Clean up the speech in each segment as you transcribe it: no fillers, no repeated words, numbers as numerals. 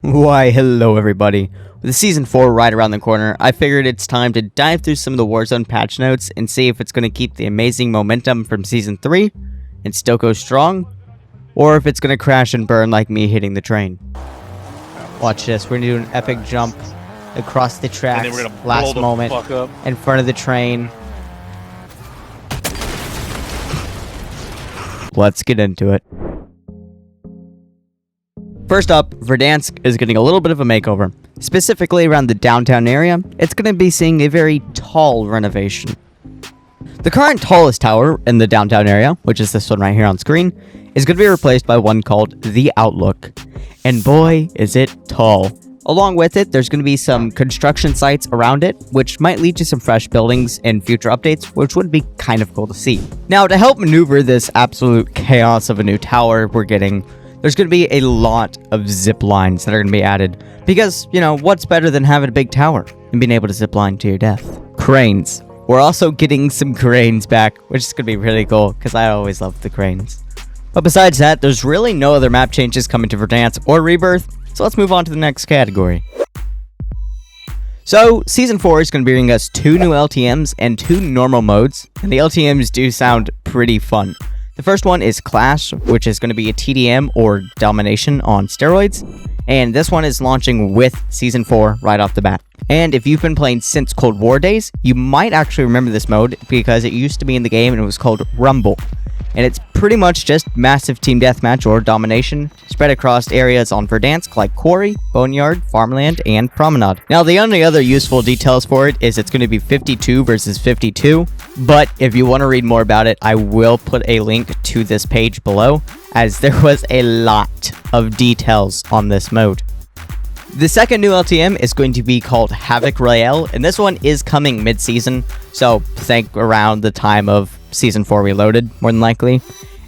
Why, hello everybody. With Season 4 right around the corner, I figured it's time to dive through some of the Warzone patch notes and see if it's going to keep the amazing momentum from Season 3 and still go strong, or if it's going to crash and burn like me hitting the train. Watch this, we're going to do an epic jump across the tracks, last moment, in front of the train. Let's get into it. First up, Verdansk is getting a little bit of a makeover. Specifically around the downtown area, it's going to be seeing a very tall renovation. The current tallest tower in the downtown area, which is this one right here on screen, is going to be replaced by one called The Outlook. And boy, is it tall. Along with it, there's going to be some construction sites around it, which might lead to some fresh buildings in future updates, which would be kind of cool to see. Now, to help maneuver this absolute chaos of a new tower we're getting, there's going to be a lot of zip lines that are going to be added. Because, you know, what's better than having a big tower and being able to zip line to your death? Cranes. We're also getting some cranes back, which is going to be really cool, because I always love the cranes. But besides that, there's really no other map changes coming to Verdansk or Rebirth, so let's move on to the next category. So, Season 4 is going to be bringing us 2 new LTMs and 2 normal modes, and the LTMs do sound pretty fun. The first one is Clash, which is going to be a TDM or domination on steroids, and this one is launching with Season 4 right off the bat. And if you've been playing since Cold War days, you might actually remember this mode because it used to be in the game and it was called Rumble. And it's pretty much just massive team deathmatch or domination spread across areas on Verdansk like Quarry, Boneyard, Farmland, and Promenade. Now, the only other useful details for it is it's going to be 52 versus 52, but if you want to read more about it, I will put a link to this page below, as there was a lot of details on this mode. The second new LTM is going to be called Havoc Royale, and this one is coming mid-season, so think around the time of Season 4 Reloaded, more than likely.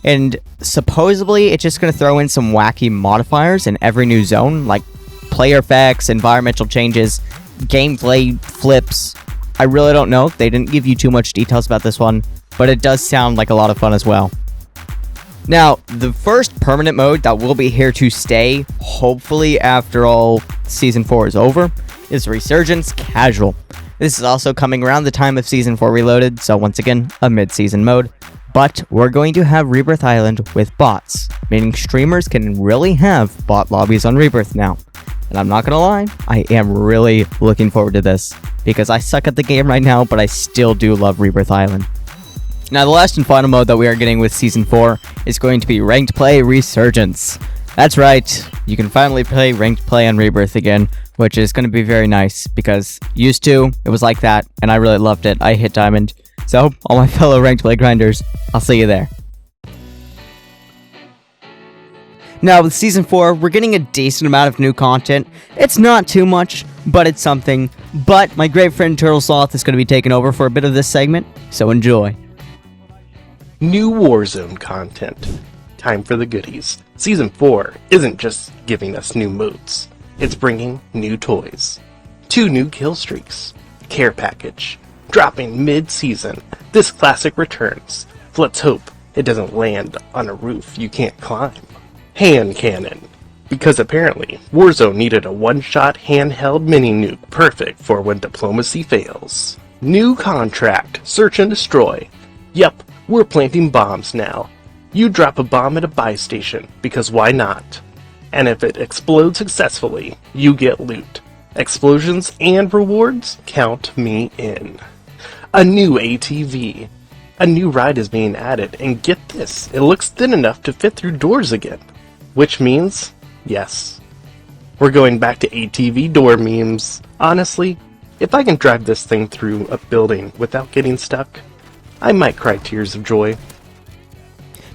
And supposedly, it's just going to throw in some wacky modifiers in every new zone, like player effects, environmental changes, gameplay flips. I really don't know. They didn't give you too much details about this one, but it does sound like a lot of fun as well. Now, the first permanent mode that will be here to stay, hopefully after all Season 4 is over, is Resurgence Casual. This is also coming around the time of Season 4 Reloaded, so once again, a mid-season mode. But we're going to have Rebirth Island with bots, meaning streamers can really have bot lobbies on Rebirth now. And I'm not gonna lie, I am really looking forward to this, because I suck at the game right now, but I still do love Rebirth Island. Now, the last and final mode that we are getting with Season 4 is going to be Ranked Play Resurgence. That's right, you can finally play Ranked Play on Rebirth again, which is going to be very nice, because used to, it was like that, and I really loved it. I hit Diamond. So, all my fellow Ranked Play grinders, I'll see you there. Now, with Season 4, we're getting a decent amount of new content. It's not too much, but it's something. But my great friend Turtle Sloth is going to be taking over for a bit of this segment, so enjoy. New Warzone content. Time for the goodies. Season 4 isn't just giving us new modes. It's bringing new toys. 2 new kill streaks. Care package. Dropping mid-season. This classic returns. Let's hope it doesn't land on a roof you can't climb. Hand cannon. Because apparently, Warzone needed a one-shot handheld mini-nuke perfect for when diplomacy fails. New contract. Search and destroy. Yep, we're planting bombs now. You drop a bomb at a buy station, because why not? And if it explodes successfully, you get loot. Explosions and rewards? Count me in. A new ATV. A new ride is being added, and get this, it looks thin enough to fit through doors again. Which means, yes, we're going back to ATV door memes. Honestly, if I can drive this thing through a building without getting stuck, I might cry tears of joy.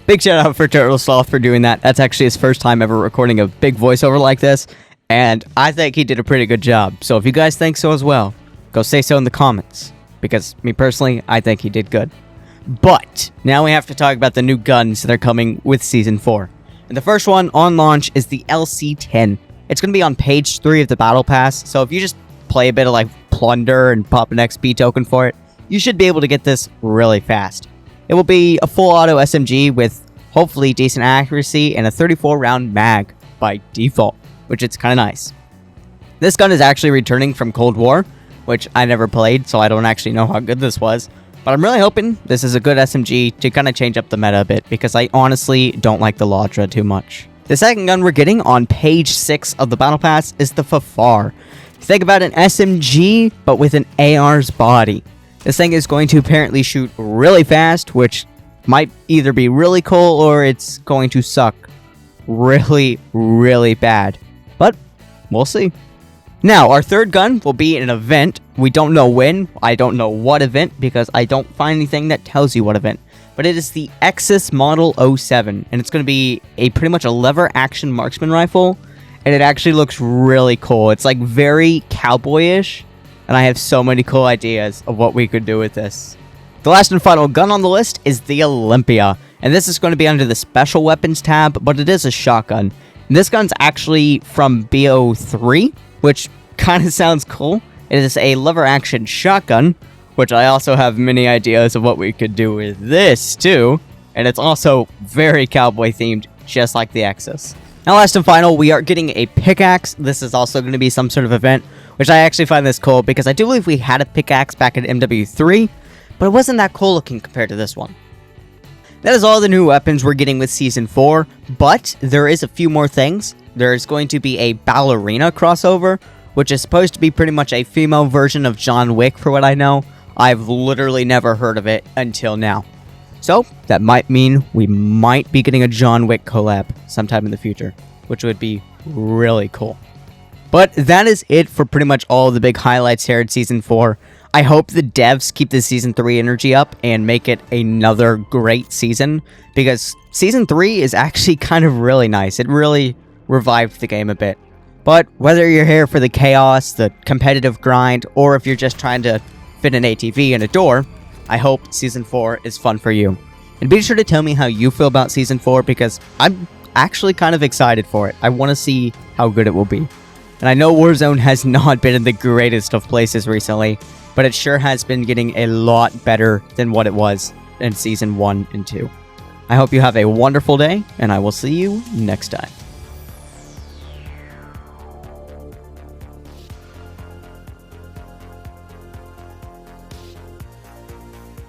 Big shout out for Turtle Sloth for doing that. That's actually his first time ever recording a big voiceover like this, and I think he did a pretty good job. So if you guys think so as well, go say so in the comments, because me personally, I think he did good. But now we have to talk about the new guns that are coming with Season 4. And the first one on launch is the LC-10. It's going to be on page 3 of the Battle Pass, so if you just play a bit of like Plunder and pop an XP token for it, you should be able to get this really fast. It will be a full auto SMG with hopefully decent accuracy and a 34 round mag by default. which is kind of nice. This gun is actually returning from Cold War, which I never played, so I don't actually know how good this was. But I'm really hoping this is a good SMG to kind of change up the meta a bit, because I honestly don't like the Ladra too much. The second gun we're getting on page 6 of the Battle Pass is the Fafar. Think about an SMG, but with an AR's body. This thing is going to apparently shoot really fast, which might either be really cool or it's going to suck really, really bad. But we'll see. Now, our third gun will be an event. We don't know when. I don't know what event because I don't find anything that tells you what event. But it is the Exus Model 07, and it's going to be pretty much a lever action marksman rifle, and it actually looks really cool. It's like very cowboyish, and I have so many cool ideas of what we could do with this. The last and final gun on the list is the Olympia, and this is going to be under the special weapons tab, but it is a shotgun. And this gun's actually from BO3, which kind of sounds cool. It is a lever action shotgun, which I also have many ideas of what we could do with this too, and it's also very cowboy themed, just like the Exus. Now, last and final, we are getting a pickaxe. This is also going to be some sort of event, which I actually find this cool because I do believe we had a pickaxe back at MW3, but it wasn't that cool looking compared to this one. That is all the new weapons we're getting with Season 4, but there is a few more things. There is going to be a ballerina crossover, which is supposed to be pretty much a female version of John Wick for what I know. I've literally never heard of it until now. So, that might mean we might be getting a John Wick collab sometime in the future, which would be really cool. But that is it for pretty much all the big highlights here in Season 4. I hope the devs keep the Season 3 energy up and make it another great season, because Season 3 is actually kind of really nice. It really revived the game a bit. But whether you're here for the chaos, the competitive grind, or if you're just trying to fit an ATV in a door, I hope Season 4 is fun for you. And be sure to tell me how you feel about Season 4, because I'm actually kind of excited for it. I want to see how good it will be. And I know Warzone has not been in the greatest of places recently, but it sure has been getting a lot better than what it was in Season 1 and 2. I hope you have a wonderful day, and I will see you next time.